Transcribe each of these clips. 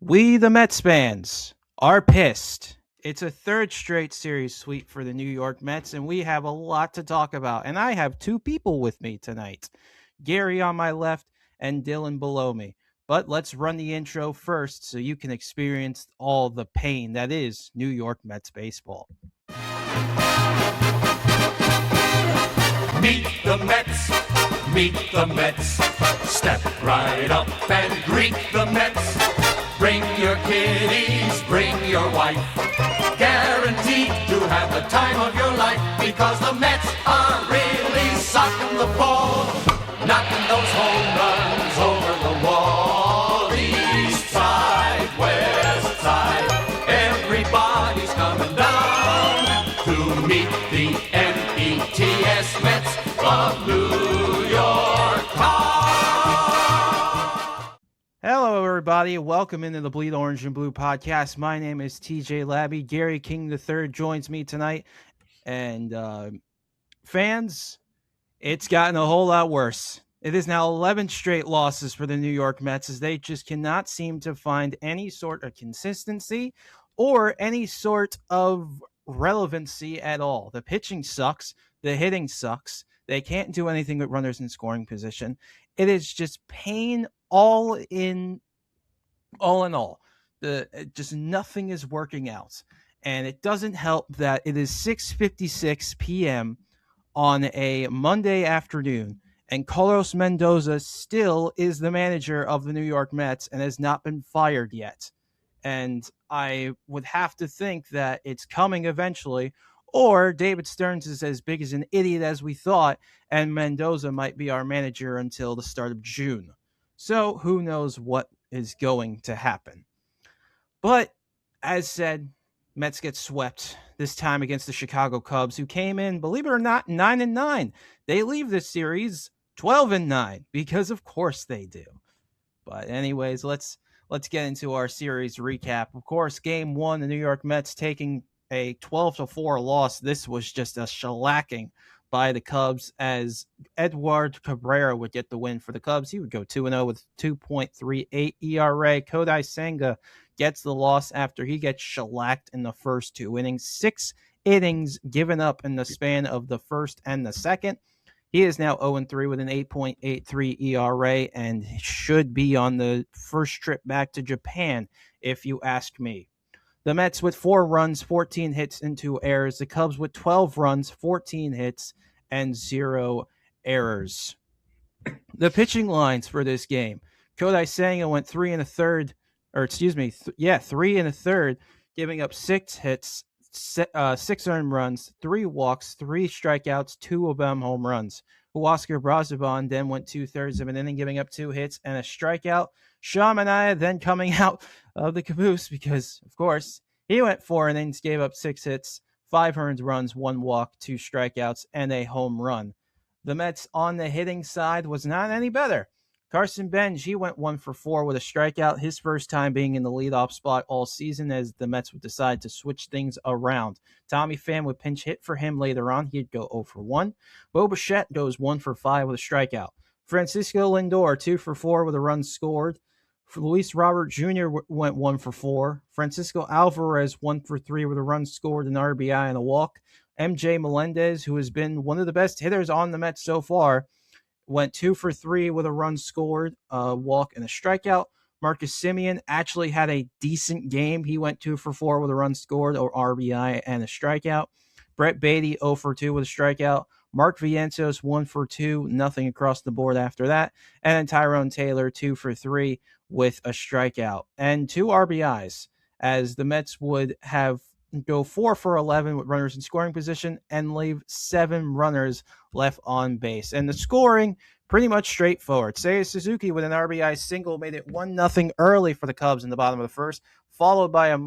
We, the Mets fans, are pissed. It's a third straight series sweep for the New York Mets, and we have a lot to talk about. And I have two people with me tonight, Gary on my left and Dylan below me. But let's run the intro first so you can experience all the pain that is New York Mets baseball. Meet the Mets, meet the Mets. Step right up and greet the Mets. Bring your kiddies, bring your wife. Guaranteed to have the time of your life, because the Mets are really socking the ball, knocking those home runs over the wall. East side, west side, everybody's coming down to meet the METS Mets of New York Town. Hello, everybody. Welcome into the Bleed Orange and Blue podcast. My name is TJ Labby. Gary King III joins me tonight. And fans, it's gotten a whole lot worse. It is now 11 straight losses for the New York Mets, as they just cannot seem to find any sort of consistency or any sort of relevancy at all. The pitching sucks. The hitting sucks. They can't do anything with runners in scoring position. It is just pain all in all. Just nothing is working out. And it doesn't help that it is 6:56 p.m. on a Monday afternoon, and Carlos Mendoza still is the manager of the New York Mets and has not been fired yet. And I would have to think that it's coming eventually, or David Stearns is as big as an idiot as we thought, and Mendoza might be our manager until the start of June. So who knows what is going to happen. But as said, Mets get swept, this time against the Chicago Cubs, who came in, believe it or not, 9-9. They leave this series 12-9, because of course they do. But anyways, let's get into our series recap. Of course, game one, the New York Mets taking a 12-4 loss. This was just a shellacking by the Cubs, as Edward Cabrera would get the win for the Cubs. He would go 2-0 with 2.38 ERA. Kodai Senga gets the loss after he gets shellacked in the first two innings. 6 innings given up in the span of the first and the second. He is now 0-3 with an 8.83 ERA and should be on the first trip back to Japan, if you ask me. The Mets with 4 runs, 14 hits, and 2 errors. The Cubs with 12 runs, 14 hits, and 0 errors. The pitching lines for this game. Kodai Senga went 3 1/3, 3 1/3, giving up 6 hits, 6 earned runs, 3 walks, 3 strikeouts, 2 of them home runs. Huascar Brazoban then went 2/3 of an inning, giving up 2 hits and a strikeout. Sean Manaea then coming out of the caboose because, of course, he went 4 innings, gave up 6 hits, 5 earned runs, 1 walk, 2 strikeouts, and a home run. The Mets on the hitting side was not any better. Carson Benj, he went 1 for 4 with a strikeout, his first time being in the leadoff spot all season, as the Mets would decide to switch things around. Tommy Pham would pinch hit for him later on. He'd go 0 for 1. Bo Bichette goes 1 for 5 with a strikeout. Francisco Lindor, 2 for 4 with a run scored. Luis Robert Jr. went 1 for 4. Francisco Alvarez, 1 for 3 with a run scored, an RBI, and a walk. MJ Melendez, who has been one of the best hitters on the Mets so far, went 2 for 3 with a run scored, a walk, and a strikeout. Marcus Semien actually had a decent game. He went 2 for 4 with a run scored, or RBI, and a strikeout. Brett Baty, 0 for 2 with a strikeout. Mark Vientos, 1 for 2, nothing across the board after that. And then Tyrone Taylor, 2 for 3 with a strikeout and 2 RBIs, as the Mets would have go 4 for 11 with runners in scoring position and leave 7 runners left on base. And the scoring, pretty much straightforward. Seiya Suzuki with an RBI single made it 1-0 early for the Cubs in the bottom of the first, followed by a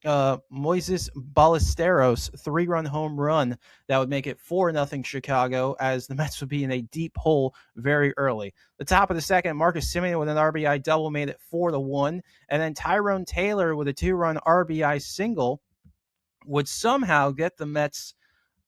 Moises Ballesteros 3-run home run that would make it 4-0 Chicago, as the Mets would be in a deep hole very early. The top of the second, Marcus Semien with an RBI double made it 4-1, and then Tyrone Taylor with a 2-run RBI single would somehow get the Mets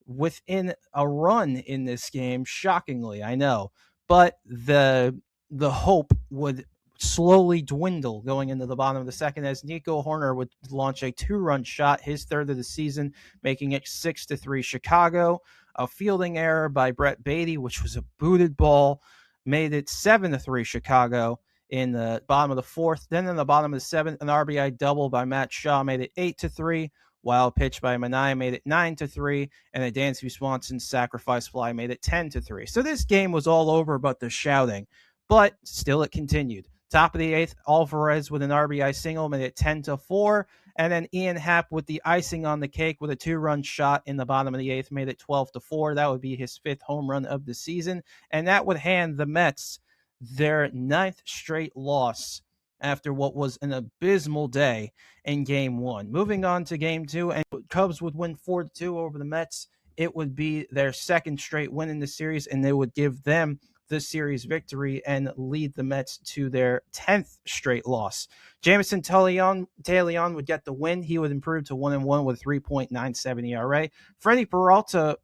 within a run in this game. Shockingly, I know, but the hope would slowly dwindle going into the bottom of the second as Nico Horner would launch a 2-run shot, his third of the season, making it 6-3 Chicago. A fielding error by Brett Beatty, which was a booted ball, made it 7-3 Chicago in the bottom of the fourth. Then in the bottom of the seventh, an RBI double by Matt Shaw made it 8-3. Wild pitch by Manaea made it 9-3, and a Dansby Swanson sacrifice fly made it 10-3. So this game was all over but the shouting, but still it continued. Top of the eighth, Alvarez with an RBI single made it 10-4, and then Ian Happ with the icing on the cake with a 2-run shot in the bottom of the eighth made it 12-4. That would be his 5th home run of the season, and that would hand the Mets their 9th straight loss after what was an abysmal day in Game 1. Moving on to Game 2, and Cubs would win 4-2 over the Mets. It would be their 2nd straight win in the series, and they would give them the series victory and lead the Mets to their 10th straight loss. Jameson Taillon would get the win. He would improve to 1-1 with 3.97 ERA. Freddie Peralta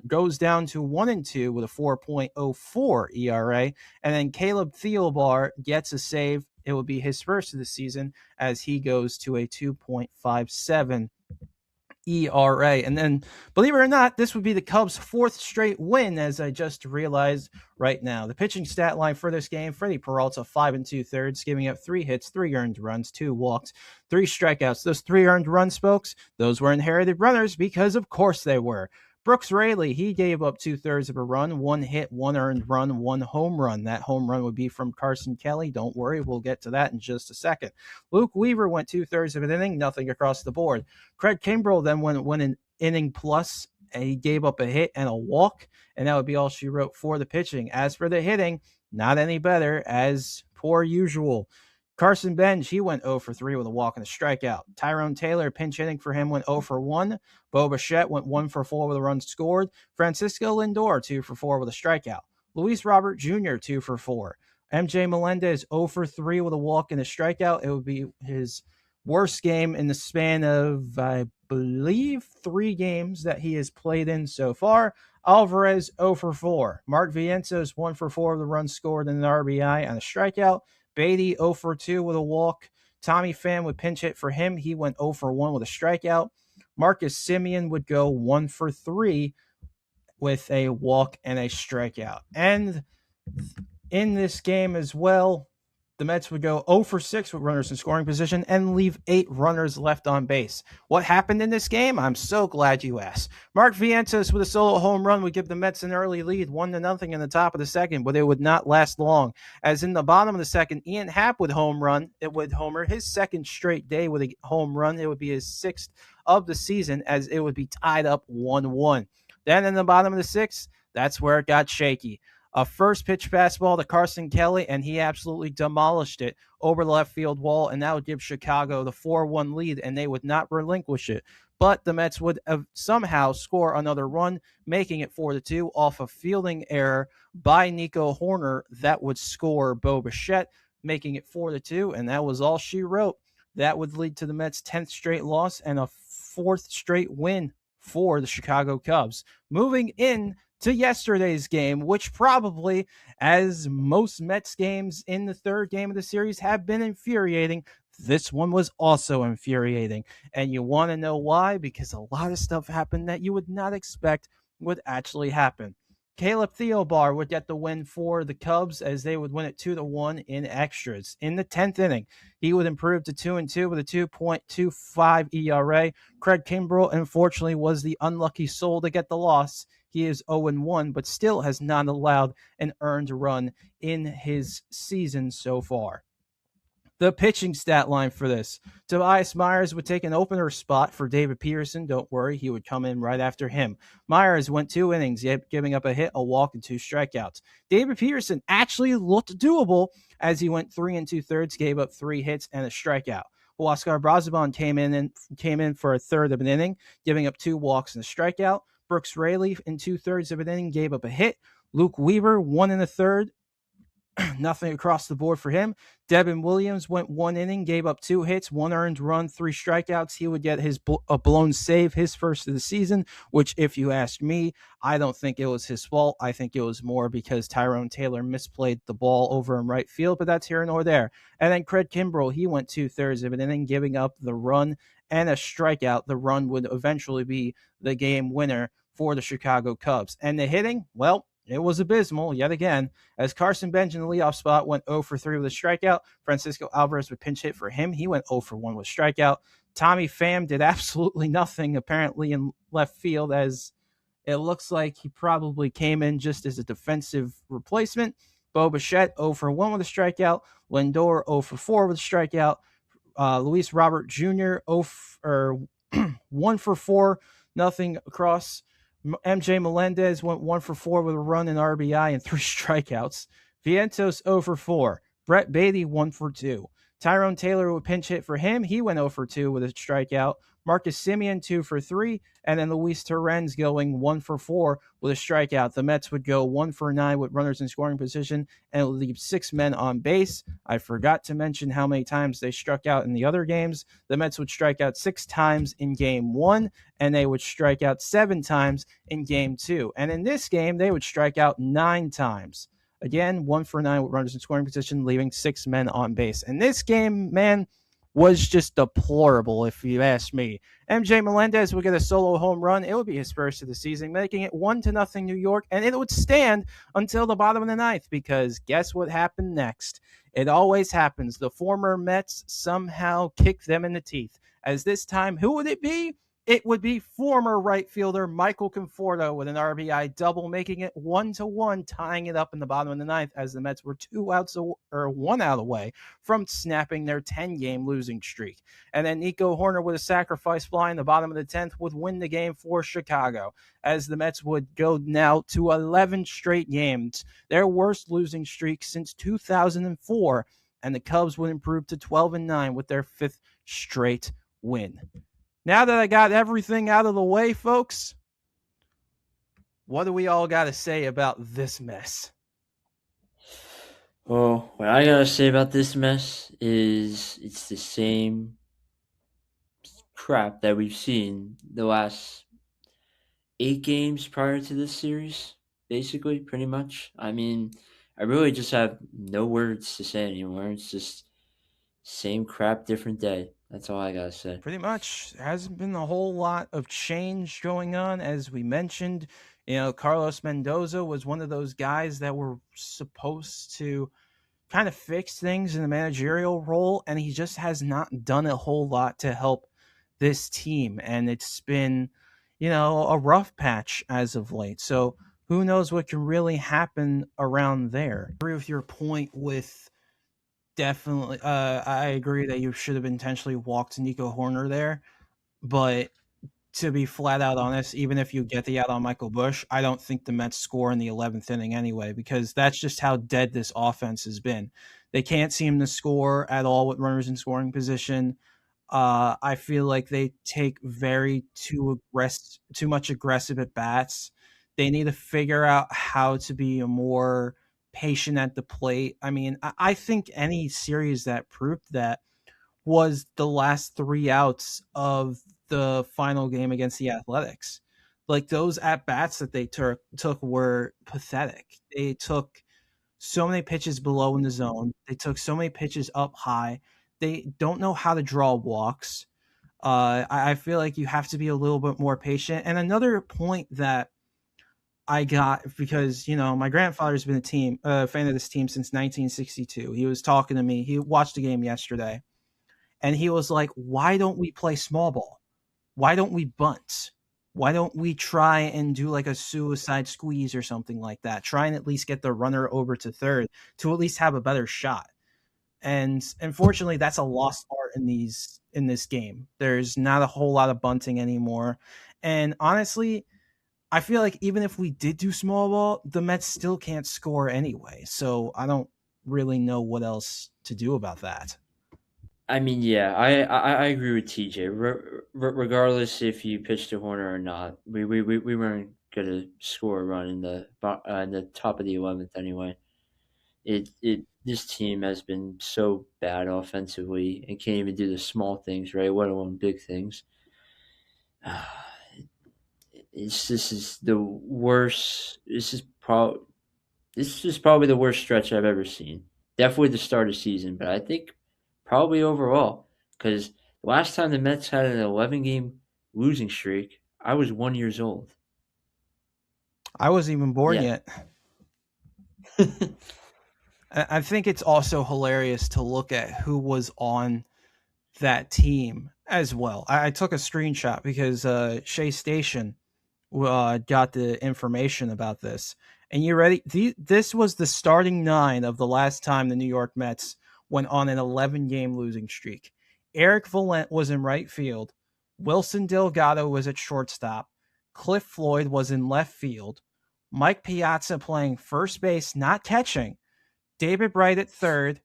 goes down to 1-2 with a 4.04 ERA. And then Caleb Thielbar gets a save. It will be his first of the season as he goes to a 2.57 ERA. And then, believe it or not, this would be the Cubs' 4th straight win, as I just realized right now. The pitching stat line for this game, Freddie Peralta, 5 2/3, giving up 3 hits, 3 earned runs, 2 walks, 3 strikeouts. Those 3 earned runs, folks, those were inherited runners because, of course, they were. Brooks Raley, he gave up 2/3 of a run, 1 hit, 1 earned run, 1 home run. That home run would be from Carson Kelly. Don't worry, we'll get to that in just a second. Luke Weaver went 2/3 of an inning, nothing across the board. Craig Kimbrell then went an inning plus, and he gave up a hit and a walk, and that would be all she wrote for the pitching. As for the hitting, not any better, as per usual. Carson Bench, he went 0-3 with a walk and a strikeout. Tyrone Taylor, pinch hitting for him, went 0-1. Bo Bichette went 1-4 with a run scored. Francisco Lindor, 2-4 with a strikeout. Luis Robert Jr., 2-4. MJ Melendez, 0-3 with a walk and a strikeout. It would be his worst game in the span of, I believe, 3 games that he has played in so far. Alvarez, 0-4. Mark Vientos, 1-4 with a run scored and an RBI and a strikeout. Beatty, 0-2 with a walk. Tommy Pham would pinch hit for him. He went 0-1 with a strikeout. Marcus Semien would go 1-3 with a walk and a strikeout. And in this game as well, the Mets would go 0-6 with runners in scoring position and leave 8 runners left on base. What happened in this game? I'm so glad you asked. Mark Vientos with a solo home run would give the Mets an early lead, 1-0 in the top of the second, but it would not last long. As in the bottom of the second, Ian Happ would homer his 2nd straight day with a home run. It would be his 6th of the season, as it would be tied up 1-1. Then in the bottom of the 6th, that's where it got shaky. A first pitch fastball to Carson Kelly, and he absolutely demolished it over the left field wall, and that would give Chicago the 4-1 lead, and they would not relinquish it. But the Mets would somehow score another run, making it 4-2 off a fielding error by Nico Horner that would score Bo Bichette, making it 4-2, and that was all she wrote. That would lead to the Mets' 10th straight loss and a 4th straight win for the Chicago Cubs. Moving in to yesterday's game, which probably, as most Mets games in the 3rd game of the series have been infuriating, this one was also infuriating. And you want to know why? Because a lot of stuff happened that you would not expect would actually happen. Caleb Thielbar would get the win for the Cubs as they would win it 2-1 in extras. In the 10th inning, he would improve to 2-2 with a 2.25 ERA. Craig Kimbrell, unfortunately, was the unlucky soul to get the loss. He is 0-1, but still has not allowed an earned run in his season so far. The pitching stat line for this: Tobias Myers would take an opener spot for David Peterson. Don't worry, he would come in right after him. Myers went 2 innings, giving up a hit, a walk, and 2 strikeouts. David Peterson actually looked doable as he went 3 2/3, gave up 3 hits and a strikeout. Huascar Brazoban came in for a third of an inning, giving up 2 walks and a strikeout. Brooks Raley in 2/3 of an inning gave up a hit. Luke Weaver, 1 1/3 Nothing across the board for him. Devin Williams went 1 inning, gave up 2 hits, 1 earned run, 3 strikeouts. He would get a blown save, his first of the season, which, if you ask me, I don't think it was his fault. I think it was more because Tyrone Taylor misplayed the ball over in right field, but that's here nor there. And then Craig Kimbrell, he went 2/3 of an inning, giving up the run and a strikeout. The run would eventually be the game winner for the Chicago Cubs. And the hitting, well, it was abysmal yet again, as Carson Bench in the leadoff spot went 0 for 3 with a strikeout. Francisco Alvarez would pinch hit for him. He went 0 for 1 with a strikeout. Tommy Pham did absolutely nothing, apparently, in left field, as it looks like he probably came in just as a defensive replacement. Bo Bichette 0 for 1 with a strikeout. Lindor 0 for 4 with a strikeout. Luis Robert Jr. 1 for 4, nothing across. MJ Melendez went 1 for 4 with a run and RBI and 3 strikeouts. Vientos 0 for 4. Brett Beatty 1 for 2. Tyrone Taylor would pinch hit for him. He went 0 for 2 with a strikeout. Marcus Semien 2 for 3. And then Luis Torrens going 1 for 4 with a strikeout. The Mets would go 1 for 9 with runners in scoring position and leave 6 men on base. I forgot to mention how many times they struck out in the other games. The Mets would strike out 6 times in game 1, and they would strike out 7 times in game 2. And in this game, they would strike out 9 times. Again, 1 for 9 with runners in scoring position, leaving 6 men on base. And this game, man, was just deplorable, if you ask me. MJ Melendez would get a solo home run. It would be his first of the season, making it 1-0 New York, and it would stand until the bottom of the ninth, because guess what happened next? It always happens. The former Mets somehow kicked them in the teeth. As this time, who would it be? It would be former right fielder Michael Conforto with an RBI double, making it 1-1, tying it up in the bottom of the ninth, as the Mets were 1 out away from snapping their 10-game losing streak. And then Nico Horner with a sacrifice fly in the bottom of the 10th would win the game for Chicago, as the Mets would go now to 11 straight games, their worst losing streak since 2004, and the Cubs would improve to 12-9 with their 5th straight win. Now that I got everything out of the way, folks, what do we all got to say about this mess? Well, what I gotta say about this mess is it's the same crap that we've seen the last 8 games prior to this series, basically, pretty much. I mean, I really just have no words to say anymore. It's just same crap, different day. That's all I gotta say. Pretty much. There hasn't been a whole lot of change going on, as we mentioned. Carlos Mendoza was one of those guys that were supposed to kind of fix things in the managerial role, and he just has not done a whole lot to help this team. And it's been, a rough patch as of late. So who knows what can really happen around there. I agree with your point with definitely. I agree that you should have intentionally walked Nico Horner there, but to be flat out honest, even if you get the out on Michael Busch, I don't think the Mets score in the 11th inning anyway, because that's just how dead this offense has been. They can't seem to score at all with runners in scoring position. I feel like they take too much aggressive at bats. They need to figure out how to be more patient at the plate. I mean, I think any series that proved that was the last 3 outs of the final game against the Athletics. Like, those at bats that they took were pathetic. They took so many pitches below in the zone. They took so many pitches up high. They don't know how to draw walks. I feel like you have to be a little bit more patient. And another point that I got, because my grandfather's been a fan of this team since 1962. He was talking to me. He watched the game yesterday, and he was like, "Why don't we play small ball? Why don't we bunt? Why don't we try and do like a suicide squeeze or something like that? Try and at least get the runner over to third to at least have a better shot." And unfortunately, that's a lost art in this game. There's not a whole lot of bunting anymore. And honestly, I feel like even if we did do small ball, the Mets still can't score anyway. So I don't really know what else to do about that. I mean, yeah, I agree with TJ. Regardless if you pitched to Horner or not, we weren't gonna score a run in the top of the 11th anyway. It this team has been so bad offensively and can't even do the small things right, let alone big things. This is the worst. This is probably the worst stretch I've ever seen. Definitely the start of season, but I think probably overall, because the last time the Mets had an 11-game losing streak, I was 1 years old. I wasn't even born Yeah. yet. I think it's also hilarious to look at who was on that team as well. I took a screenshot because Shea Station got the information about this. And you ready? This was the starting nine of the last time the New York Mets went on an 11-game losing streak. Eric Valent was in right field. Wilson Delgado was at shortstop. Cliff Floyd was in left field. Mike Piazza playing first base, not catching. David Bright at third.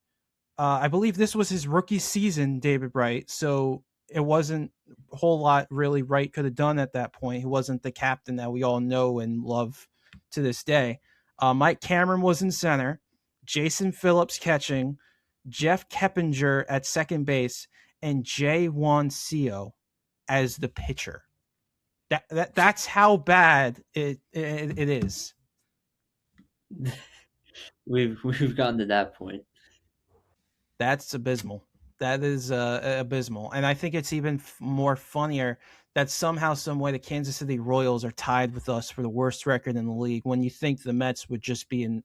I believe this was his rookie season, David Bright. So it wasn't a whole lot really Wright could have done at that point. He wasn't the captain that we all know and love to this day. Mike Cameron was in center. Jason Phillips catching. Jeff Keppinger at second base. And Jay Juancillo as the pitcher. That's how bad it is. We've gotten to that point. That's abysmal. That is abysmal. And I think it's even more funnier that somehow, some way, the Kansas City Royals are tied with us for the worst record in the league when you think the Mets would just be in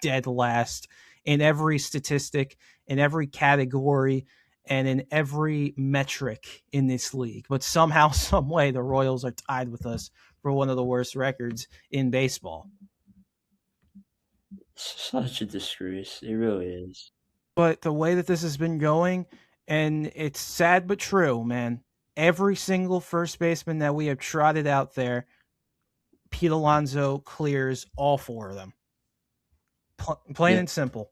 dead last in every statistic, in every category, and in every metric in this league. But somehow, some way, the Royals are tied with us for one of the worst records in baseball. Such a disgrace. It really is. But the way that this has been going, and it's sad but true, man. Every single first baseman that we have trotted out there, Pete Alonso clears all four of them. Plain Yeah. and simple.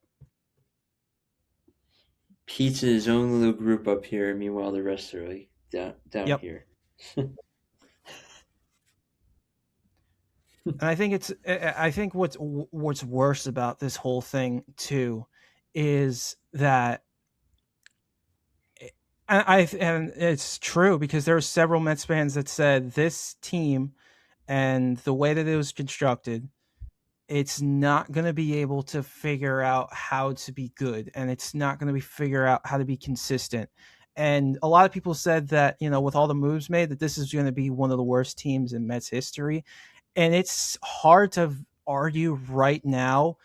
Pete's in his own little group up here. Meanwhile, the rest are like down Yep. here. And I think what's worse about this whole thing too is that and it's true because there were several Mets fans that said this team and the way that it was constructed, it's not going to be able to figure out how to be good, and it's not going to be figure out how to be consistent. And a lot of people said that, with all the moves made, that this is going to be one of the worst teams in Mets history. And it's hard to argue right now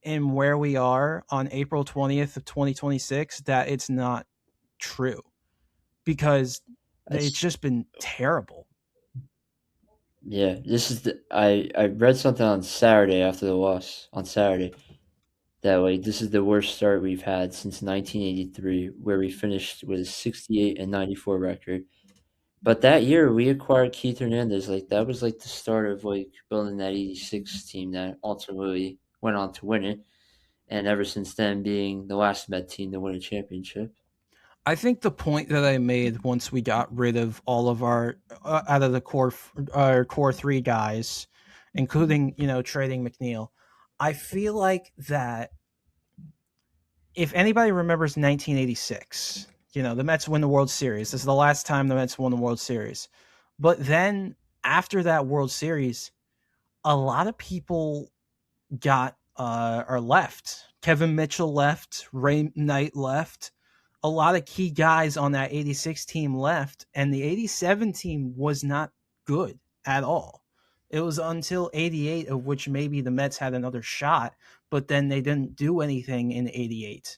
in where we are on April 20th of 2026 that it's not true, because it's just been terrible. Yeah, this is I read something on Saturday after the loss on Saturday that this is the worst start we've had since 1983, where we finished with a 68-94 record. But that year we acquired Keith Hernandez. That was the start of building that '86 team that ultimately went on to win it, and ever since then being the last Met team to win a championship. I think the point that I made once we got rid of all of our out of the core three guys, including trading McNeil, I feel like that if anybody remembers 1986, the Mets win the World Series. This is the last time the Mets won the World Series. But then after that World Series, a lot of people got or left. Kevin Mitchell left. Ray Knight left. A lot of key guys on that 86 team left, and the 87 team was not good at all. It was until 88, of which maybe the Mets had another shot, but then they didn't do anything in 88.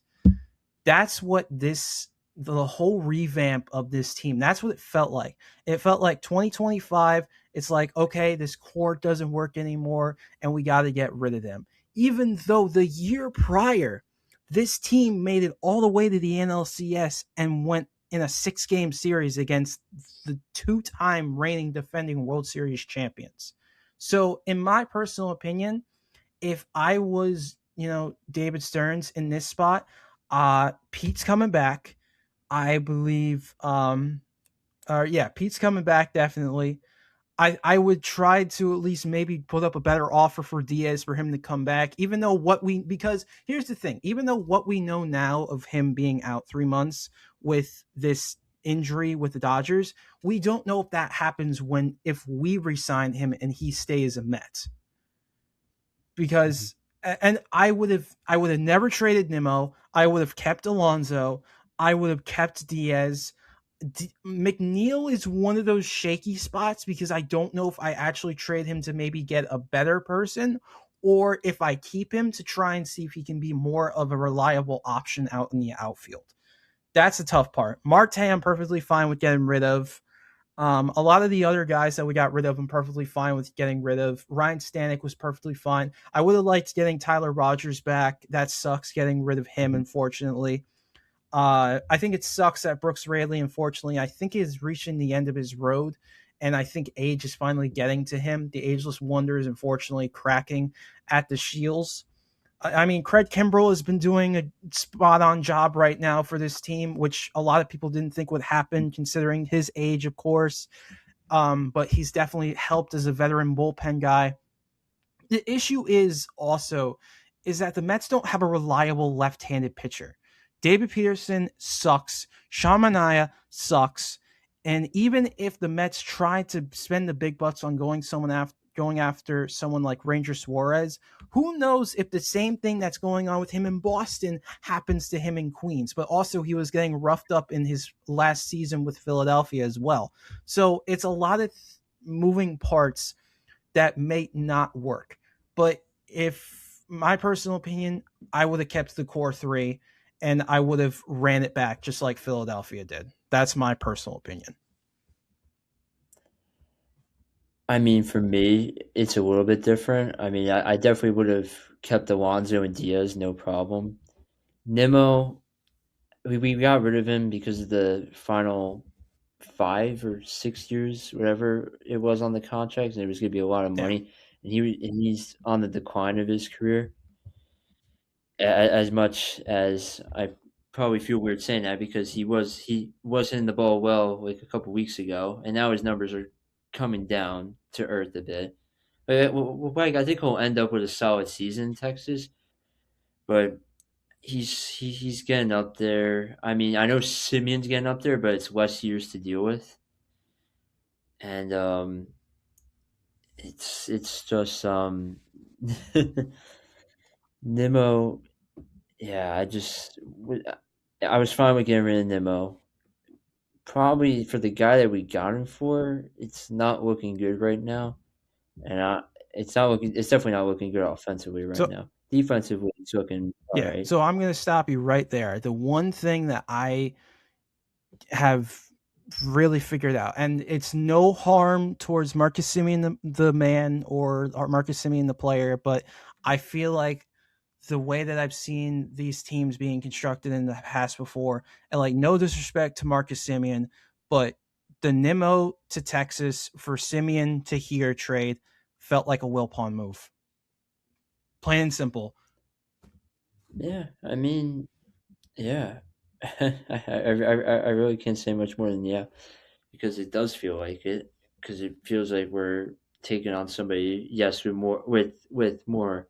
That's what the whole revamp of this team, that's what it felt like. It felt like 2025, it's like, okay, this core doesn't work anymore, and we got to get rid of them. Even though the year prior, this team made it all the way to the NLCS and went in a 6-game series against the 2-time reigning defending World Series champions. So, in my personal opinion, if I was, David Stearns in this spot, Pete's coming back. I believe, Pete's coming back definitely. I would try to at least maybe put up a better offer for Diaz for him to come back, even though because here's the thing, even though what we know now of him being out 3 months with this injury with the Dodgers, we don't know if that happens if we resign him and he stays a Met. Because and I would have never traded Nimmo. I would have kept Alonso. I would have kept Diaz. McNeil is one of those shaky spots because I don't know if I actually trade him to maybe get a better person or if I keep him to try and see if he can be more of a reliable option out in the outfield. That's the tough part. Marte, I'm perfectly fine with getting rid of. A lot of the other guys that we got rid of, I'm perfectly fine with getting rid of. Ryan Stanek was perfectly fine. I would have liked getting Tyler Rogers back. That sucks getting rid of him, unfortunately. I think it sucks that Brooks Raley, unfortunately, I think is reaching the end of his road, and I think age is finally getting to him. The ageless wonder is unfortunately cracking at the Shields. I mean, Craig Kimbrell has been doing a spot on job right now for this team, which a lot of people didn't think would happen considering his age, of course. But he's definitely helped as a veteran bullpen guy. The issue is that the Mets don't have a reliable left-handed pitcher. David Peterson sucks. Sean Manaea sucks. And even if the Mets try to spend the big bucks on going after someone like Ranger Suarez, who knows if the same thing that's going on with him in Boston happens to him in Queens. But also he was getting roughed up in his last season with Philadelphia as well. So it's a lot of moving parts that may not work. But if my personal opinion, I would have kept the core three and I would have ran it back just like Philadelphia did. That's my personal opinion. I mean, for me, it's a little bit different. I mean, I definitely would have kept Alonso and Diaz, no problem. Nimmo, we got rid of him because of the final 5 or 6 years, whatever it was on the contract, and it was going to be a lot of Yeah. money. And he's on the decline of his career. As much as I probably feel weird saying that because he was hitting the ball well like a couple weeks ago, and now his numbers are coming down to earth a bit. Like, I think he'll end up with a solid season in Texas, but he's getting up there. I mean, I know Simeon's getting up there, but it's less years to deal with, and it's just Nimmo. Yeah, I was fine with getting rid of Nimmo. Probably for the guy that we got him for, it's not looking good right now, and it's not looking. It's definitely not looking good offensively right So now. Defensively, it's looking all yeah, right. so I'm going to stop you right there. The one thing that I have really figured out, and it's no harm towards Marcus Simeon, the man, or Marcus Simeon, the player, but I feel like the way that I've seen these teams being constructed in the past before, and like no disrespect to Marcus Simeon, but the Nimmo to Texas for Simeon to here trade felt like a Wilpon move. Plain and simple. Yeah, I mean, yeah, I really can't say much more than yeah, because it does feel like it. Because it feels like we're taking on somebody, yes, with more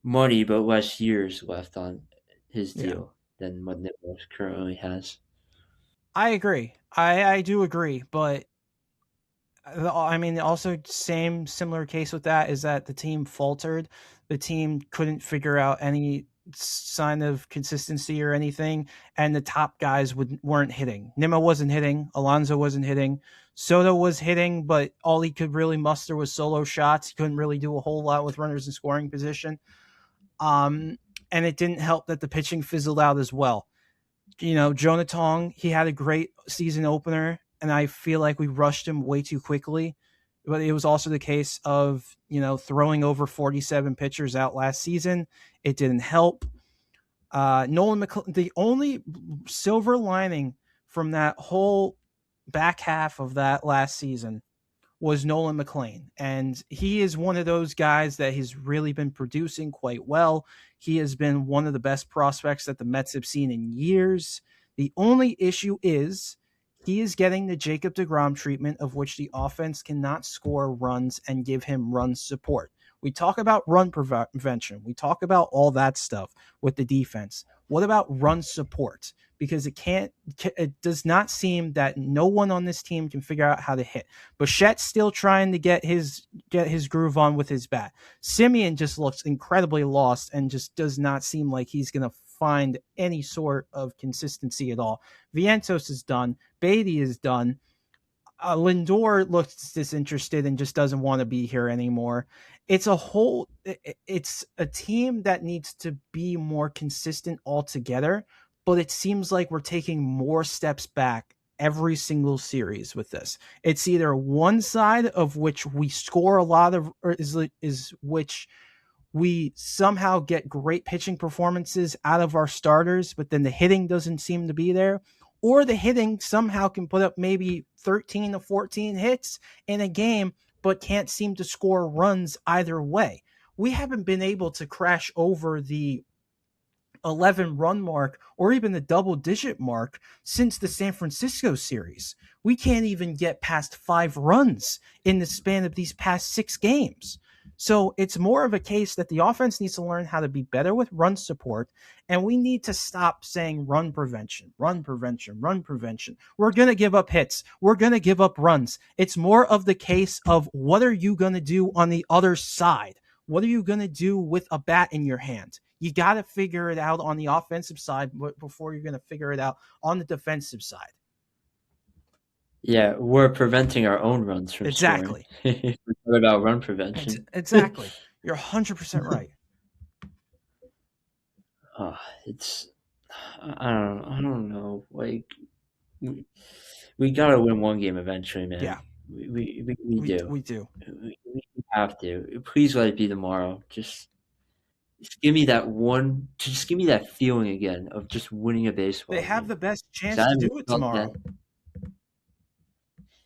money, but less years left on his Yeah. deal than what Nicholas currently has. I agree. I do agree, but I mean, also same similar case with that is that the team faltered. The team couldn't figure out any sign of consistency or anything, and the top guys weren't hitting. Nimmo wasn't hitting. Alonso wasn't hitting. Soto was hitting, but all he could really muster was solo shots. He couldn't really do a whole lot with runners in scoring position. Um, and it didn't help that the pitching fizzled out as well. Jonah Tong, he had a great season opener, and I feel like we rushed him way too quickly. But it was also the case of, throwing over 47 pitchers out last season. It didn't help. Nolan McClain, the only silver lining from that whole back half of that last season was Nolan McClain. And he is one of those guys that has really been producing quite well. He has been one of the best prospects that the Mets have seen in years. The only issue is he is getting the Jacob deGrom treatment of which the offense cannot score runs and give him run support. We talk about run prevention. We talk about all that stuff with the defense. What about run support? Because it does not seem that no one on this team can figure out how to hit. Bichette's still trying to get his groove on with his bat. Semien just looks incredibly lost and just does not seem like he's going to find any sort of consistency at all. Vientos is done. Beatty is done. Lindor looks disinterested and just doesn't want to be here anymore. It's a team that needs to be more consistent altogether, but it seems like we're taking more steps back every single series with this. It's either one side of which we score a lot of, or is which we somehow get great pitching performances out of our starters, but then the hitting doesn't seem to be there. Or the hitting somehow can put up maybe 13 to 14 hits in a game, but can't seem to score runs either way. We haven't been able to crash over the 11 run mark or even the double digit mark since the San Francisco series. We can't even get past 5 runs in the span of these past 6 games. So it's more of a case that the offense needs to learn how to be better with run support, and we need to stop saying run prevention, run prevention, run prevention. We're going to give up hits. We're going to give up runs. It's more of the case of what are you going to do on the other side? What are you going to do with a bat in your hand? You got to figure it out on the offensive side before you're going to figure it out on the defensive side. Yeah, we're preventing our own runs from exactly. scoring. What about run prevention? Exactly. You're 100% right. It's I don't know. Like we gotta win one game eventually, man. Yeah, we do. We do. We have to. Please let it be tomorrow. Just give me that one. Just give me that feeling again of just winning a baseball. They have the best chance to do it tomorrow.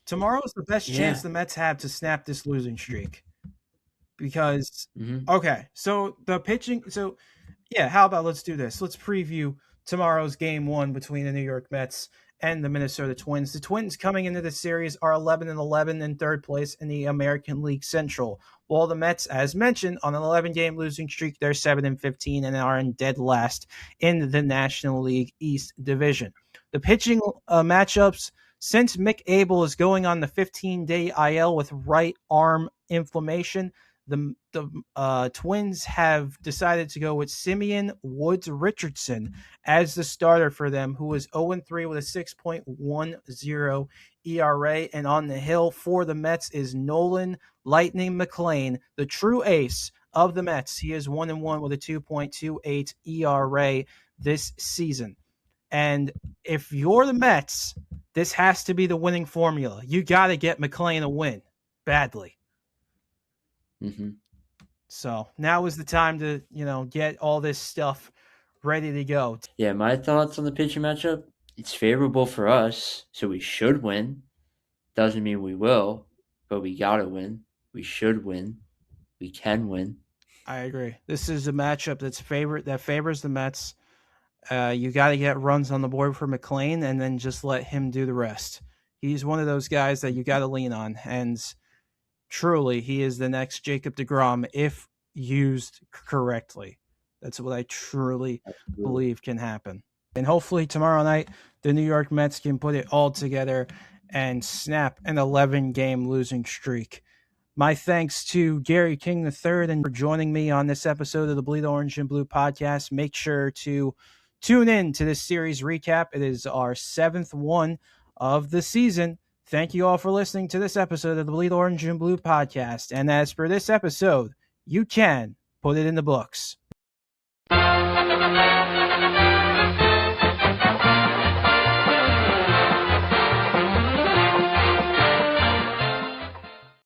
Tomorrow is the best chance the Mets have to snap this losing streak. Because, okay, so the pitching, how about let's do this. Let's preview tomorrow's game 1 between the New York Mets and the Minnesota Twins. The Twins coming into this series are 11-11 in third place in the American League Central, while the Mets, as mentioned, on an 11-game losing streak, they're 7-15 and are in dead last in the National League East Division. The pitching matchups, since Mick Abel is going on the 15-day IL with right arm inflammation, the Twins have decided to go with Semien Woods Richardson as the starter for them, who is 0-3 with a 6.10 ERA. And on the hill for the Mets is Nolan Lightning McLean, the true ace of the Mets. He is 1-1 with a 2.28 ERA this season. And if you're the Mets, this has to be the winning formula. You got to get McLean a win badly. So now is the time to, get all this stuff ready to go. Yeah, my thoughts on the pitching matchup, it's favorable for us, so we should win. Doesn't mean we will, but we got to win. We should win. We can win. I agree. This is a matchup that favors the Mets. You got to get runs on the board for McLean and then just let him do the rest. He's one of those guys that you got to lean on, and truly, he is the next Jacob deGrom if used correctly. That's what I truly believe can happen. And hopefully tomorrow night, the New York Mets can put it all together and snap an 11-game losing streak. My thanks to Gary King III and for joining me on this episode of the Bleed Orange and Blue podcast. Make sure to tune in to this series recap. It is our 7th one of the season. Thank you all for listening to this episode of the Bleed Orange and Blue podcast. And as for this episode, you can put it in the books.